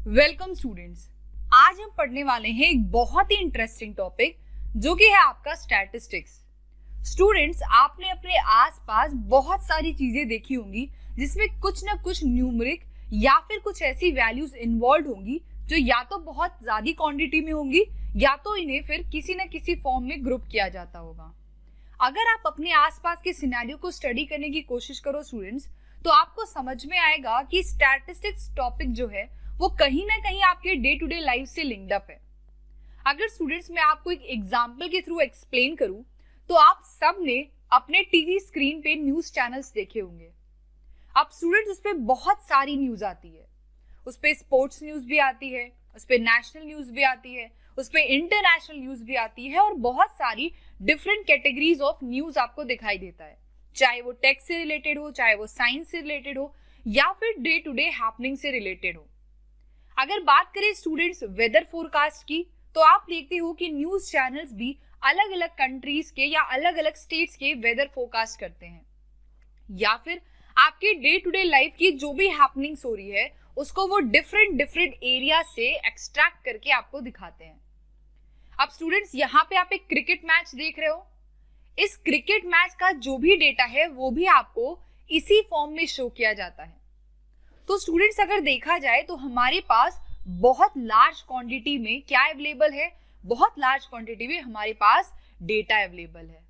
Welcome students. आज हम पढ़ने वाले हैं एक बहुत ही इंटरेस्टिंग टॉपिक जो कि है आपका स्टैटिस्टिक्स। स्टूडेंट्स, आपने अपने आसपास बहुत सारी चीजें देखी होंगी जिसमें कुछ ना कुछ न्यूमेरिक या फिर कुछ ऐसी वैल्यूज इन्वॉल्व होंगी जो या तो बहुत ज्यादा क्वांटिटी में होंगी या तो इन्हें फिर किसी न किसी फॉर्म में ग्रुप किया जाता होगा। अगर आप अपने आसपास के सिनेरियो को स्टडी करने की कोशिश करो स्टूडेंट्स, तो आपको समझ में आएगा कि स्टैटिस्टिक्स टॉपिक जो है वो कहीं ना कहीं आपके डे टू डे लाइफ से लिंक्ड अप है। अगर स्टूडेंट्स मैं आपको एक एग्जांपल के थ्रू एक्सप्लेन करूं तो आप सब ने अपने टीवी स्क्रीन पे न्यूज चैनल्स देखे होंगे। अब स्टूडेंट्स उस पे बहुत सारी न्यूज आती है, उस पे स्पोर्ट्स न्यूज भी आती है, उस पे नेशनल न्यूज भी आती है, उस पे इंटरनेशनल न्यूज भी आती है और बहुत सारी डिफरेंट कैटेगरीज ऑफ न्यूज आपको दिखाई देता है, चाहे वो टेक से रिलेटेड हो, चाहे वो साइंस से रिलेटेड हो या फिर डे टू डे हैपनिंग से रिलेटेड हो। अगर बात करें स्टूडेंट्स वेदर फोरकास्ट की, तो आप देखते हो कि न्यूज चैनल्स भी अलग अलग कंट्रीज के या अलग अलग स्टेट्स के वेदर फोरकास्ट करते हैं, या फिर आपके डे टू डे लाइफ की जो भी हैपनिंग्स हो रही है उसको वो डिफरेंट एरिया से एक्सट्रैक्ट करके आपको दिखाते हैं। अब स्टूडेंट्स, यहाँ पे आप एक क्रिकेट मैच देख रहे हो। इस क्रिकेट मैच का जो भी डेटा है वो भी आपको इसी फॉर्म में शो किया जाता है। तो स्टूडेंट्स, अगर देखा जाए तो हमारे पास बहुत लार्ज क्वांटिटी में क्या अवेलेबल है, बहुत लार्ज क्वांटिटी में हमारे पास डेटा अवेलेबल है।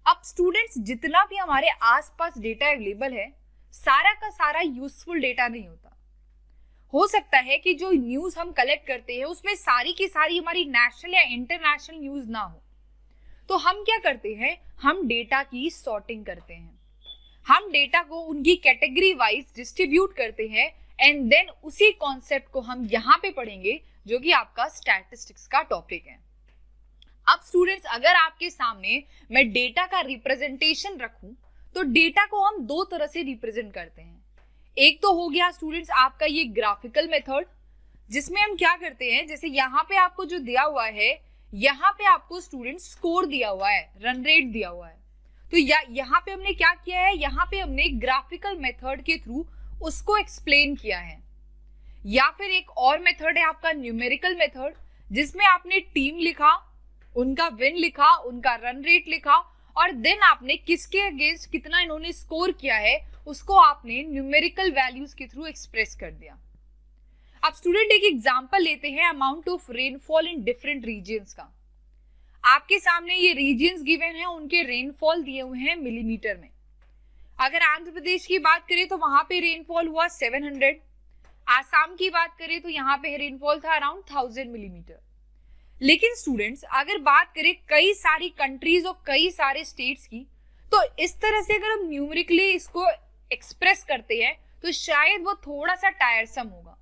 अब स्टूडेंट्स, जितना भी हमारे आसपास डेटा अवेलेबल है सारा का सारा यूजफुल डेटा नहीं होता। हो सकता है कि जो न्यूज हम कलेक्ट करते हैं उसमें सारी की सारी हमारी नेशनल या इंटरनेशनल न्यूज ना हो। तो हम क्या करते हैं, हम डेटा की सॉर्टिंग करते हैं, हम डेटा को उनकी कैटेगरी वाइज डिस्ट्रीब्यूट करते हैं एंड देन उसी कॉन्सेप्ट को हम यहाँ पे पढ़ेंगे जो कि आपका स्टैटिस्टिक्स का टॉपिक है। अब स्टूडेंट्स, अगर आपके सामने मैं डेटा का रिप्रेजेंटेशन रखूं तो डेटा को हम दो तरह से रिप्रेजेंट करते हैं। एक तो हो गया स्टूडेंट्स आपका ये ग्राफिकल मेथड, जिसमें हम क्या करते हैं, जैसे यहाँ पे आपको जो दिया हुआ है, यहाँ पे आपको स्टूडेंट्स स्कोर दिया हुआ है, रन रेट दिया हुआ है, तो यहाँ पे हमने क्या किया है, यहाँ पे हमने ग्राफिकल मेथड के थ्रू उसको एक्सप्लेन किया है। या फिर एक और मेथड है आपका न्यूमेरिकल मेथड, जिसमें आपने टीम लिखा, उनका विन लिखा, उनका रन रेट लिखा और देन आपने किसके अगेंस्ट कितना इन्होंने स्कोर किया है उसको आपने न्यूमेरिकल वैल्यूज के थ्रू एक्सप्रेस कर दिया। अब स्टूडेंट एक एग्जांपल लेते हैं amount of rainfall in different regions का। आपके सामने ये रीजन्स गिवन है, उनके रेनफॉल दिए हुए हैं मिलीमीटर में। अगर आंध्र प्रदेश की बात करें तो वहां पे रेनफॉल हुआ 700, आसाम की बात करें तो यहाँ पे रेनफॉल था अराउंड 1000 मिलीमीटर। लेकिन स्टूडेंट्स, अगर बात करें कई सारी कंट्रीज और कई सारे स्टेट्स की, तो इस तरह से अगर हम न्यूमेरिकली इसको एक्सप्रेस करते हैं तो शायद वो थोड़ा सा टायरसम होगा।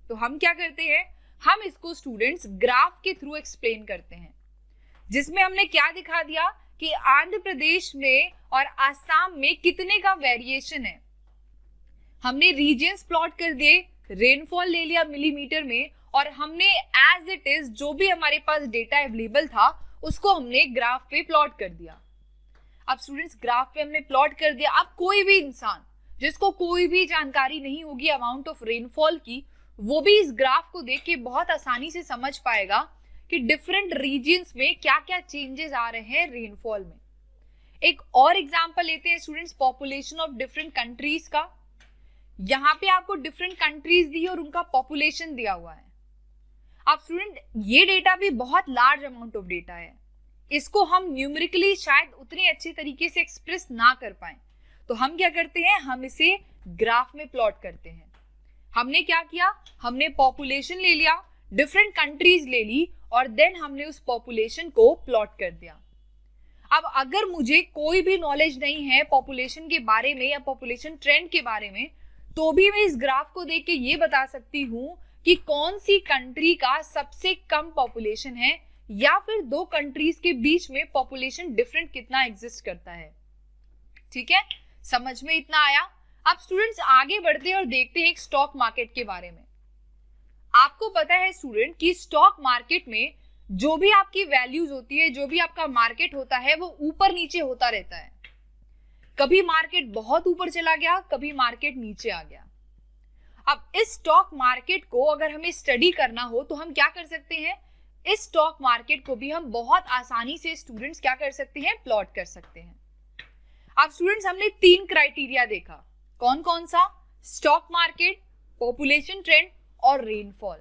तो हम क्या करते हैं, हम इसको स्टूडेंट्स ग्राफ के थ्रू एक्सप्लेन करते हैं, जिसमें हमने क्या दिखा दिया कि आंध्र प्रदेश में और आसाम में कितने का वेरिएशन है। हमने रीजन्स प्लॉट कर दिए, रेनफॉल ले लिया मिलीमीटर में और हमने एज इट इज जो भी हमारे पास डेटा अवेलेबल था उसको हमने ग्राफ पे प्लॉट कर दिया। अब स्टूडेंट्स, ग्राफ पे हमने प्लॉट कर दिया। अब कोई भी इंसान जिसको कोई भी जानकारी नहीं होगी अमाउंट ऑफ रेनफॉल की, वो भी इस ग्राफ को देख के बहुत आसानी से समझ पाएगा कि डिफरेंट रीजन्स में क्या क्या चेंजेस आ रहे हैं रेनफॉल में। एक और एग्जांपल लेते हैं students population of different countries का। यहाँ पे आपको डिफरेंट कंट्रीज दी और उनका पॉपुलेशन दिया हुआ है। अब स्टूडेंट, ये डेटा भी बहुत लार्ज अमाउंट ऑफ डेटा है, इसको हम न्यूमेरिकली शायद उतनी अच्छी तरीके से एक्सप्रेस ना कर पाए, तो हम क्या करते हैं, हम इसे ग्राफ में प्लॉट करते हैं। हमने क्या किया, हमने पॉपुलेशन ले लिया, डिफरेंट कंट्रीज ले ली और देन हमने उस पॉपुलेशन को प्लॉट कर दिया। अब अगर मुझे कोई भी नॉलेज नहीं है पॉपुलेशन के बारे में या पॉपुलेशन ट्रेंड के बारे में, तो भी मैं इस ग्राफ को देख के ये बता सकती हूँ कि कौन सी कंट्री का सबसे कम पॉपुलेशन है या फिर दो कंट्रीज के बीच में पॉपुलेशन डिफरेंट कितना एग्जिस्ट करता है। ठीक है, समझ में इतना आया। अब स्टूडेंट्स आगे बढ़ते हैं और देखते हैं एक स्टॉक मार्केट के बारे में। आपको पता है स्टूडेंट कि स्टॉक मार्केट में जो भी आपकी वैल्यूज होती है, जो भी आपका मार्केट होता है, वो ऊपर नीचे होता रहता है। कभी मार्केट बहुत ऊपर चला गया, कभी मार्केट नीचे आ गया। अब इस स्टॉक मार्केट को अगर हमें स्टडी करना हो तो हम क्या कर सकते हैं, इस स्टॉक मार्केट को भी हम बहुत आसानी से स्टूडेंट्स क्या कर सकते हैं, प्लॉट कर सकते हैं। अब स्टूडेंट्स हमने 3 क्राइटेरिया देखा, कौन कौन सा, स्टॉक मार्केट, पॉपुलेशन ट्रेंड और रेनफॉल।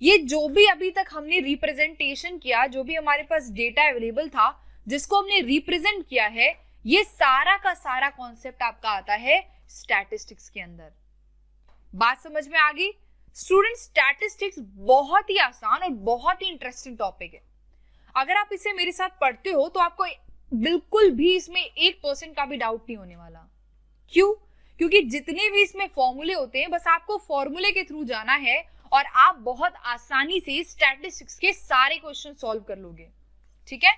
ये जो भी अभी तक हमने रिप्रेजेंटेशन किया, जो भी हमारे पास डेटा अवेलेबल था जिसको हमने रिप्रेजेंट किया है, ये सारा का सारा कॉन्सेप्ट आपका आता है स्टैटिस्टिक्स के अंदर। बात समझ में आ गई? स्टूडेंट, स्टैटिस्टिक्स बहुत ही आसान और बहुत ही इंटरेस्टिंग टॉपिक है। अगर आप इसे मेरे साथ पढ़ते हो तो आपको बिल्कुल भी इसमें 1% का भी डाउट नहीं होने वाला। क्यों? क्योंकि जितने भी इसमें फॉर्मूले होते हैं, बस आपको फॉर्मूले के थ्रू जाना है और आप बहुत आसानी से स्टैटिस्टिक्स के सारे क्वेश्चन सॉल्व कर लोगे। ठीक है,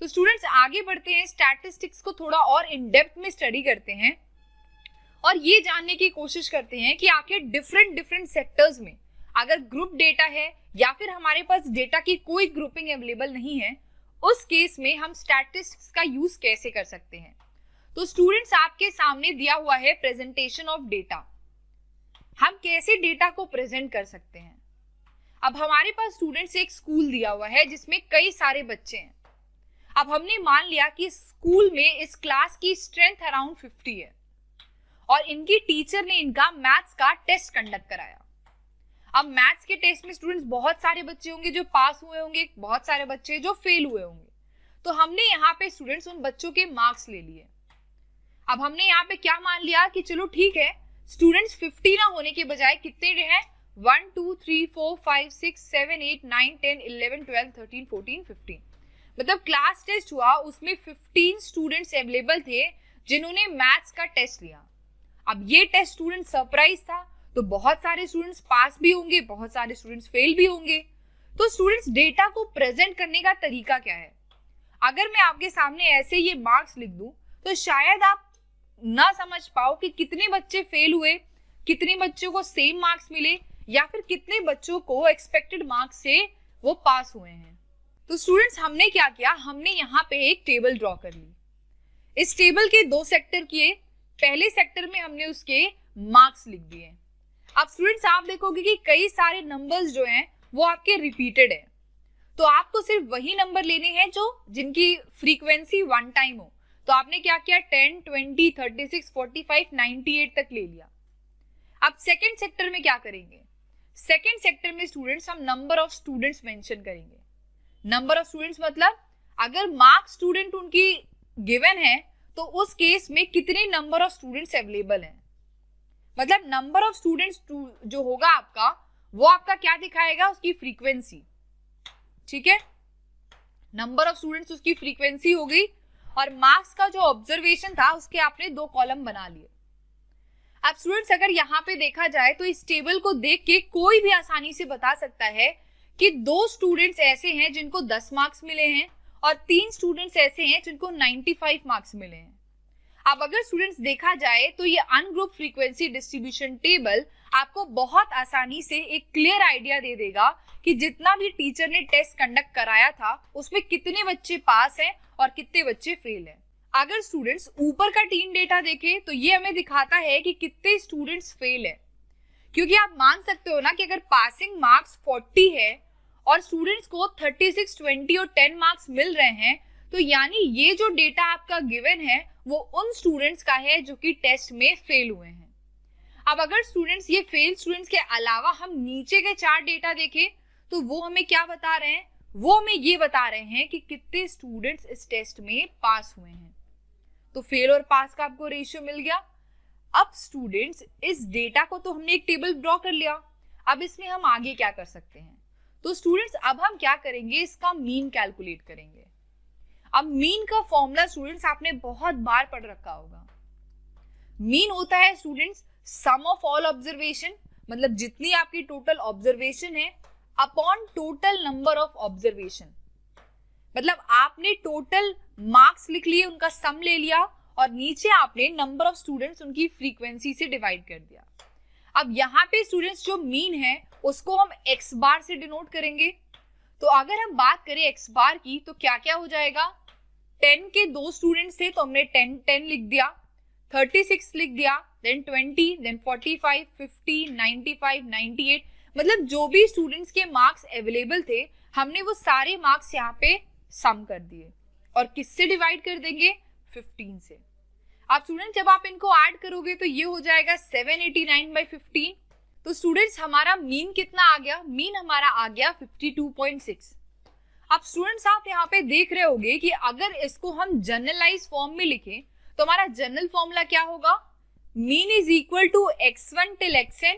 तो स्टूडेंट्स आगे बढ़ते हैं, स्टैटिस्टिक्स को थोड़ा और इन डेप्थ में स्टडी करते हैं और ये जानने की कोशिश करते हैं कि आखिर डिफरेंट सेक्टर्स में अगर ग्रुप डेटा है या फिर हमारे पास डेटा की कोई ग्रुपिंग अवेलेबल नहीं है, उस केस में हम स्टैटिस्टिक्स का यूज कैसे कर सकते हैं। तो स्टूडेंट्स, आपके सामने दिया हुआ है प्रेजेंटेशन ऑफ डेटा। हम कैसे डेटा को प्रेजेंट कर सकते हैं। अब हमारे पास स्टूडेंट्स एक स्कूल दिया हुआ है जिसमें कई सारे बच्चे हैं। अब हमने मान लिया कि स्कूल में इस क्लास की स्ट्रेंथ अराउंड 50 है और इनकी टीचर ने इनका मैथ्स का टेस्ट कंडक्ट कराया। अब मैथ्स के टेस्ट में स्टूडेंट्स बहुत सारे बच्चे होंगे जो पास हुए होंगे, बहुत सारे बच्चे जो फेल हुए होंगे। तो हमने यहाँ पे स्टूडेंट्स उन बच्चों के मार्क्स ले लिए। अब हमने यहाँ पे क्या मान लिया कि चलो ठीक है, स्टूडेंट्स 50 ना होने के बजाय कितने हैं, 1 2 3 4 5 6 7 8 9 10 11 12 13 14 15, मतलब क्लास टेस्ट हुआ उसमें 15 स्टूडेंट्स अवेलेबल थे जिन्होंने मैथ्स का टेस्ट लिया। अब ये टेस्ट स्टूडेंट सरप्राइज था, तो बहुत सारे स्टूडेंट्स पास भी होंगे, बहुत सारे स्टूडेंट्स फेल भी होंगे। तो स्टूडेंट्स, डेटा को प्रेजेंट करने का तरीका क्या है? अगर मैं आपके सामने ऐसे ये मार्क्स लिख दूं तो शायद आप ना समझ पाओ कि कितने बच्चे फेल हुए, कितने बच्चों को सेम मार्क्स मिले या फिर कितने बच्चों को एक्सपेक्टेड मार्क्स से वो पास हुए हैं। तो स्टूडेंट्स, हमने क्या किया, हमने यहाँ पे एक टेबल ड्रॉ कर ली। इस टेबल के 2 सेक्टर किए। पहले सेक्टर में हमने उसके मार्क्स लिख दिए। अब स्टूडेंट्स, आप देखोगे कि कई सारे नंबर्स जो हैं वो आपके रिपीटेड है, तो आपको सिर्फ वही नंबर लेने हैं जो जिनकी फ्रीक्वेंसी 1 टाइम हो। तो आपने क्या किया, 10 20 36 45 98 तक ले लिया। अब सेकंड सेक्टर में क्या करेंगे, सेकंड सेक्टर में स्टूडेंट्स हम नंबर ऑफ स्टूडेंट्स मेंशन करेंगे। नंबर ऑफ स्टूडेंट्स मतलब अगर मार्क्स स्टूडेंट उनकी गिवन है तो उस केस में कितने नंबर ऑफ स्टूडेंट्स अवेलेबल हैं, मतलब नंबर ऑफ स्टूडेंट्स जो होगा आपका, वो आपका क्या दिखाएगा, उसकी फ्रीक्वेंसी। ठीक है, नंबर ऑफ स्टूडेंट्स उसकी फ्रीक्वेंसी हो गई और मार्क्स का जो ऑब्जर्वेशन था उसके आपने 2 कॉलम बना लिए। अब स्टूडेंट्स, अगर यहाँ पे देखा जाए तो इस टेबल को देख के कोई भी आसानी से बता सकता है कि 2 स्टूडेंट्स ऐसे हैं जिनको 10 मार्क्स मिले हैं और 3 स्टूडेंट्स ऐसे हैं जिनको 95 मार्क्स मिले हैं। अब अगर स्टूडेंट्स देखा जाए तो ये अनग्रुप फ्रीक्वेंसी डिस्ट्रीब्यूशन टेबल आपको बहुत आसानी से एक क्लियर आइडिया दे देगा कि जितना भी टीचर ने टेस्ट कंडक्ट कराया था उसमें कितने बच्चे पास हैं और कितने बच्चे फेल हैं। अगर स्टूडेंट्स ऊपर का टीम डेटा देखें तो ये हमें दिखाता है कि कितने स्टूडेंट्स फेल है, क्योंकि आप मान सकते हो ना कि अगर पासिंग मार्क्स 40 है और स्टूडेंट्स को 36 20 और 10 मार्क्स मिल रहे हैं, तो यानी ये जो डेटा आपका गिवन है वो उन स्टूडेंट्स का है जो कि टेस्ट में फेल हुए हैं। अब अगर स्टूडेंट्स ये फेल स्टूडेंट्स के अलावा हम नीचे के 4 डेटा देखें तो वो हमें क्या बता रहे हैं, वो हमें ये बता रहे हैं कि कितने स्टूडेंट्स इस टेस्ट में पास हुए हैं। तो फेल और पास का आपको रेशियो मिल गया। अब स्टूडेंट्स, इस डेटा को तो हमने एक टेबल ड्रॉ कर लिया, अब इसमें हम आगे क्या कर सकते हैं। तो स्टूडेंट्स, अब हम क्या करेंगे, इसका मीन कैलकुलेट करेंगे। अब मीन का फॉर्मूला स्टूडेंट्स आपने बहुत बार पढ़ रखा होगा। मीन होता है students sum of all observation, मतलब जितनी आपकी टोटल ऑब्जर्वेशन है upon total number of observation, मतलब आपने टोटल मार्क्स लिख लिए, उनका सम ले लिया और नीचे आपने नंबर ऑफ स्टूडेंट्स उनकी फ्रीक्वेंसी से डिवाइड कर दिया। अब यहाँ पे स्टूडेंट्स जो मीन है उसको हम x बार से डिनोट करेंगे। तो अगर हम बात करें x बार की तो क्या क्या हो जाएगा, 10 के 2 स्टूडेंट्स थे तो हमने 10 10 लिख दिया, 36 लिख दिया, देन 20, देन 45, 50, 95, 98, मतलब जो भी स्टूडेंट्स के मार्क्स अवेलेबल थे हमने वो सारे मार्क्स यहाँ पे सम कर दिए और किससे डिवाइड कर देंगे, 15 से। अब स्टूडेंट जब आप इनको ऐड करोगे तो ये हो जाएगा 789/15। तो स्टूडेंट्स हमारा मीन कितना आ गया, मीन हमारा आ गया 52.6। अब स्टूडेंट्स आप यहाँ पे देख रहे होगे कि अगर इसको हम जनरलाइज फॉर्म में लिखें तो हमारा जनरल फॉर्मूला क्या होगा, mean is equal to x1 till xn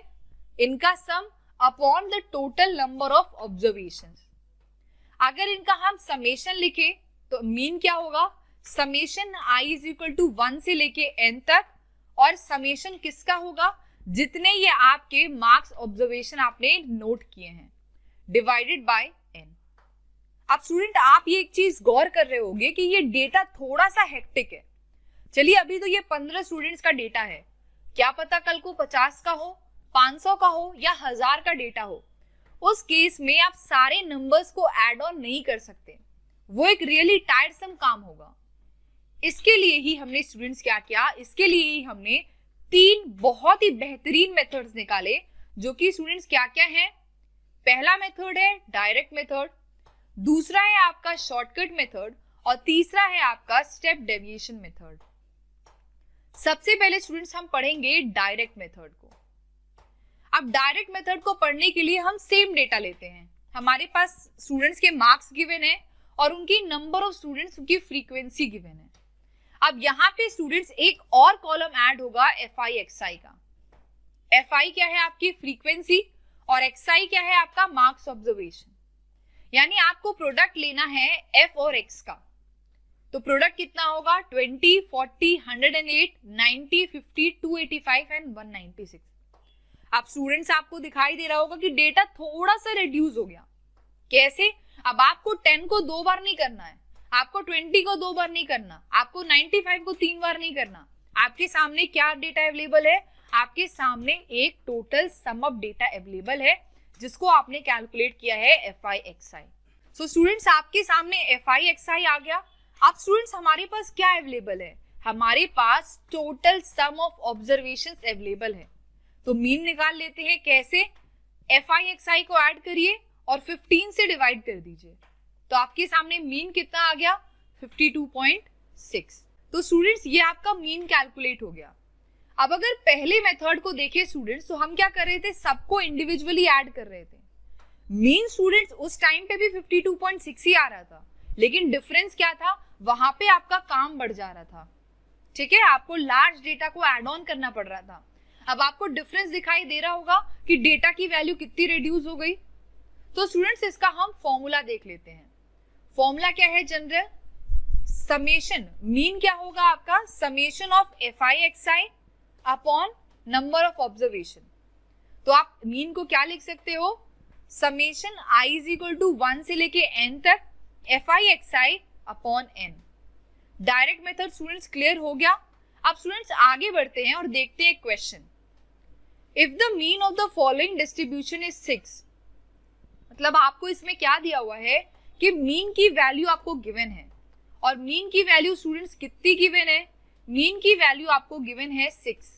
इनका sum upon the total number of observations. अगर इनका हम समेशन लिखे तो मीन क्या होगा, summation i is equal to 1 से लेके n तक, और समेशन किसका होगा, जितने ये आपके मार्क्स ऑब्जर्वेशन आपने नोट किए हैं डिवाइडेड बाय n। अब स्टूडेंट आप ये एक चीज गौर कर रहे होंगे कि ये डेटा थोड़ा सा हेक्टिक है। चलिए अभी तो ये 15 स्टूडेंट्स का डेटा है, क्या पता कल को 50 का हो, 500 का हो या 1000 का डेटा हो, उस केस में आप सारे नंबर्स को ऐड ऑन नहीं कर सकते, वो एक रियली टायरसम काम होगा। इसके लिए ही हमने स्टूडेंट्स क्या किया, इसके लिए ही हमने 3 बहुत ही बेहतरीन मेथड्स निकाले, जो कि स्टूडेंट्स क्या क्या हैं। पहला मेथड है डायरेक्ट मेथड, दूसरा है आपका शॉर्टकट मेथड, और तीसरा है आपका स्टेप डेविएशन मेथड। सबसे पहले स्टूडेंट्स हम पढ़ेंगे डायरेक्ट मेथड को। अब डायरेक्ट मेथड को पढ़ने के लिए हम सेम डेटा लेते हैं, हमारे पास स्टूडेंट्स के मार्क्स गिवन है और उनकी नंबर ऑफ स्टूडेंट्स, उनकी फ्रीक्वेंसी गिवन है। अब यहाँ पे स्टूडेंट्स एक और कॉलम ऐड होगा FI XI का। FI क्या है, आपकी फ्रीक्वेंसी, और XI क्या है, आपका मार्क्स ऑब्जर्वेशन। यानी आपको प्रोडक्ट लेना है F और X का, तो प्रोडक्ट कितना होगा, 20, 40, 108, 90, 50, 285 एंड 196। अब स्टूडेंट्स आपको दिखाई दे रहा होगा कि डेटा थोड़ा सा रिड्यूस हो गया। कैसे, अब आपको 10 को 2 बार नहीं करना है, आपको 20 को 2 बार नहीं करना, आपको 95 को 3 बार नहीं करना। आपके सामने क्या डेटा अवेलेबल है, आपके सामने एक total sum of data available है जिसको आपने कैलकुलेट किया है FI XI। सो स्टूडेंट्स आपके सामने FI XI आ गया। अब स्टूडेंट्स हमारे पास क्या अवेलेबल है, हमारे पास total sum of observations available है। तो मीन निकाल लेते हैं, कैसे, FI XI को ऐड करिए और 15 से डिवाइड कर दीजिए, तो आपके सामने मीन कितना आ गया, 52.6। तो स्टूडेंट्स ये आपका मीन कैलकुलेट हो गया। अब अगर पहले मेथड को देखें स्टूडेंट्स, तो हम क्या कर रहे थे, सबको इंडिविजुअली ऐड कर रहे थे। मीन स्टूडेंट्स उस टाइम पे भी 52.6 ही आ रहा था, लेकिन डिफरेंस क्या था, वहां पे आपका काम बढ़ जा रहा था। ठीक है, आपको लार्ज डेटा को ऐड ऑन करना पड़ रहा था। अब आपको डिफरेंस दिखाई दे रहा होगा कि डेटा की वैल्यू कितनी रिड्यूस हो गई। तो स्टूडेंट्स इसका हम फॉर्मूला देख लेते हैं। फॉर्मूला क्या है, जनरल समेशन, मीन क्या होगा आपका, summation of FI XI upon number of observation. तो आप मीन को क्या लिख सकते हो, summation I is equal to 1 से लेके n तक FI XI अपॉन n। Direct method students clear हो गया। अब स्टूडेंट्स आगे बढ़ते हैं और देखते हैं question. If the mean of the following distribution is 6, मतलब आपको इसमें क्या दिया हुआ है कि मीन की वैल्यू आपको गिवन है, और मीन की वैल्यू स्टूडेंट्स कितनी गिवन है, मीन की वैल्यू आपको गिवन है 6,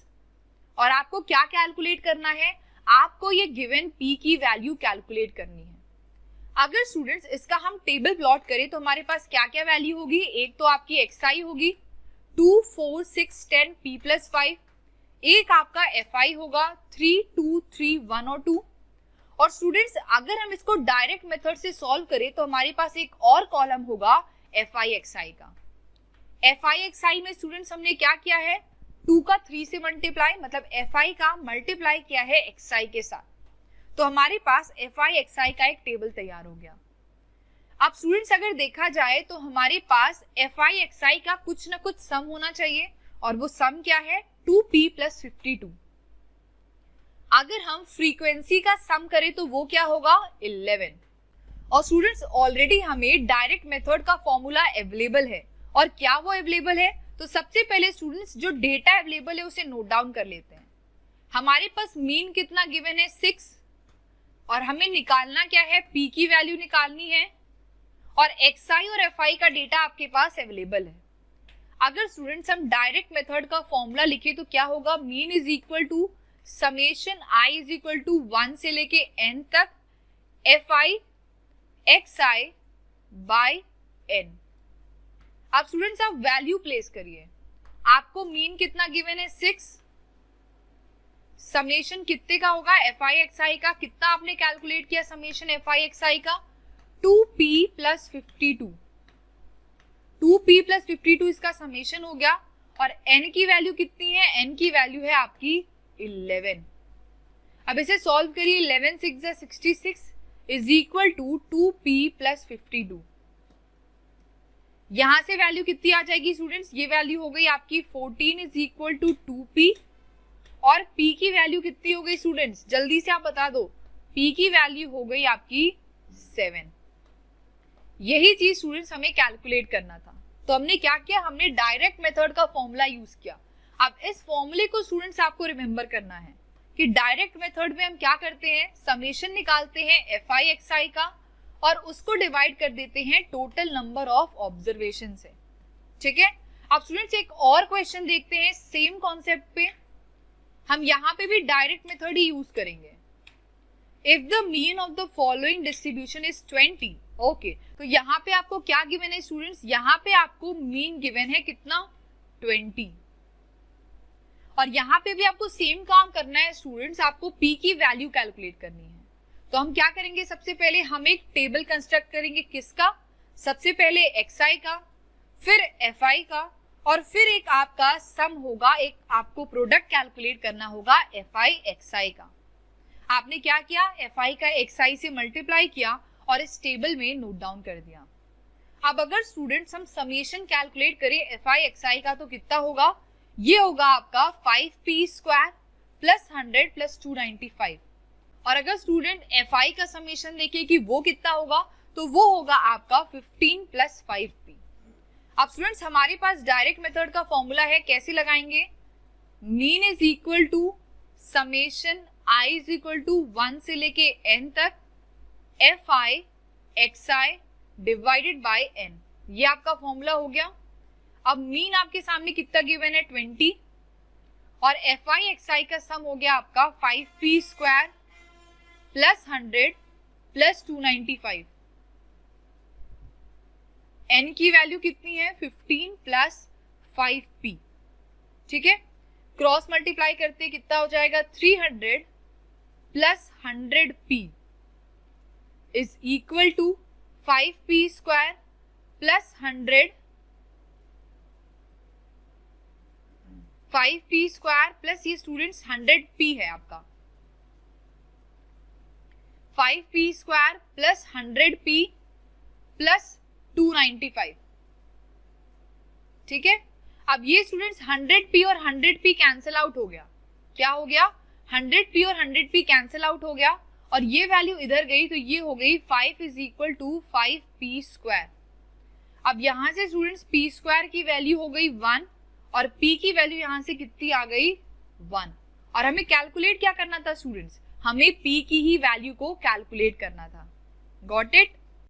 और आपको क्या कैलकुलेट करना है, आपको ये गिवन P की वैल्यू कैलकुलेट करनी है। अगर स्टूडेंट्स इसका हम टेबल प्लॉट करें तो हमारे पास क्या क्या वैल्यू होगी, एक तो आपकी XI होगी 2, 4, 6, 10 P+5, एक आपका FI होगा 3, 2, 3, 1 और 2। और स्टूडेंट्स अगर हम इसको डायरेक्ट मेथड से सॉल्व करें तो हमारे पास एक और कॉलम होगा FI XI का। FI XI में स्टूडेंट्स हमने क्या किया है, 2 का 3 से मल्टीप्लाई, मतलब FI का मल्टीप्लाई किया है XI के साथ, तो हमारे पास FI XI का एक टेबल तैयार हो गया। अब स्टूडेंट्स अगर देखा जाए तो हमारे पास FI XI का कुछ ना कुछ सम होना चाहिए, और वो सम क्या है, 2P + 52। अगर हम फ्रीक्वेंसी का सम करें तो वो क्या होगा, 11। और स्टूडेंट्स ऑलरेडी हमें डायरेक्ट मेथड का फॉर्मूला अवेलेबल है, और क्या वो अवेलेबल है, तो सबसे पहले स्टूडेंट्स जो डेटा अवेलेबल है उसे नोट डाउन कर लेते हैं। हमारे पास मीन कितना गिवन है, 6, और हमें निकालना क्या है, P की वैल्यू निकालनी है, और XI और FI का डेटा आपके पास अवेलेबल है। अगर स्टूडेंट्स हम डायरेक्ट मेथड का फॉर्मूला लिखे तो क्या होगा, mean is equal to summation I is equal to 1 से लेके n तक F I X I by n। अब स्टूडेंट्स आप वैल्यू प्लेस करिए, आपको मीन कितना गिवन है 6, समेशन कितने का होगा एफ आई एक्स आई का, कितना आपने कैलकुलेट किया समेशन एफ आई एक्स आई का 2p प्लस 52, 2p प्लस 52 इसका समेशन हो गया। और n की वैल्यू कितनी है, n की वैल्यू है आपकी 11। अब इसे सॉल्व करिए, 11 6 66 is equal to 2p plus 52। यहां से वैल्यू कितनी आ जाएगी स्टूडेंट्स, ये वैल्यू हो गई आपकी 14 इज इक्वल टू 2p, और p की वैल्यू कितनी हो गई स्टूडेंट्स, जल्दी से आप बता दो, p की वैल्यू हो गई आपकी 7। यही चीज स्टूडेंट्स हमें कैलकुलेट करना था, तो हमने क्या किया, हमने डायरेक्ट मेथड का फॉर्मूला यूज किया। अब इस फॉर्मूले को स्टूडेंट्स आपको रिमेंबर करना है कि डायरेक्ट मेथड में हम क्या करते हैं, समेशन निकालते हैं एफ आई एक्स आई का और उसको डिवाइड कर देते हैं टोटल नंबर ऑफ ऑब्जर्वेशन से। ठीक है, अब स्टूडेंट्स एक और क्वेश्चन देखते हैं सेम कॉन्सेप्ट पे, हम यहाँ पे भी डायरेक्ट मेथड ही यूज करेंगे। If the mean of the following distribution is 20, okay, तो यहाँ पे आपको क्या गिवन है स्टूडेंट्स, यहाँ पे आपको मीन गिवन है कितना 20, और यहाँ पे भी आपको सेम काम करना है स्टूडेंट्स, आपको p की वैल्यू कैलकुलेट करनी है। तो हम क्या करेंगे, सबसे पहले हम एक टेबल कंस्ट्रक्ट करेंगे, किसका, सबसे पहले xi का, फिर fi का, और फिर एक आपका सम होगा, एक आपको प्रोडक्ट कैलकुलेट करना होगा fi xi का। आपने क्या किया, fi का xi से मल्टीप्लाई किया और इस टेबल में नोट डाउन कर दिया। अब अगर स्टूडेंट्स हम समेशन कैलकुलेट करें fi xi का तो कितना होगा, ये होगा आपका 5p स्क्वायर प्लस 100 प्लस 295, और अगर स्टूडेंट fi का समेशन देखें कि वो कितना होगा तो वो होगा आपका 15 प्लस 5p। अब स्टूडेंट्स हमारे पास डायरेक्ट मेथड का फॉर्मूला है, कैसे लगाएंगे, mean is equal to summation i is equal to 1 से लेके n तक F I X I divided by n, ये आपका फॉर्मूला हो गया। अब मीन आपके सामने कितना गिवन है 20, और एफ आई एक्स आई का सम हो गया आपका 5p square plus 100 plus 295, n की वैल्यू कितनी है 15 प्लस 5p। ठीक है, क्रॉस मल्टीप्लाई करते कितना हो जाएगा 300 plus 100p is equal to 5p square plus 100, 5p square plus ये स्टूडेंट्स 100p है आपका, 5p square plus 100p plus 295। ठीक है, अब ये स्टूडेंट्स 100p और 100p कैंसिल आउट हो गया, क्या हो गया 100p और 100p कैंसिल आउट हो गया, और ये वैल्यू इधर गई तो ये हो गई 5 is equal to 5p square. अब यहां से स्टूडेंट्स p स्क्वायर की वैल्यू हो गई 1 और p की वैल्यू यहां से कितनी आ गई 1, और हमें कैलकुलेट क्या करना था स्टूडेंट्स, हमें p की ही वैल्यू को कैलकुलेट करना था। Got it.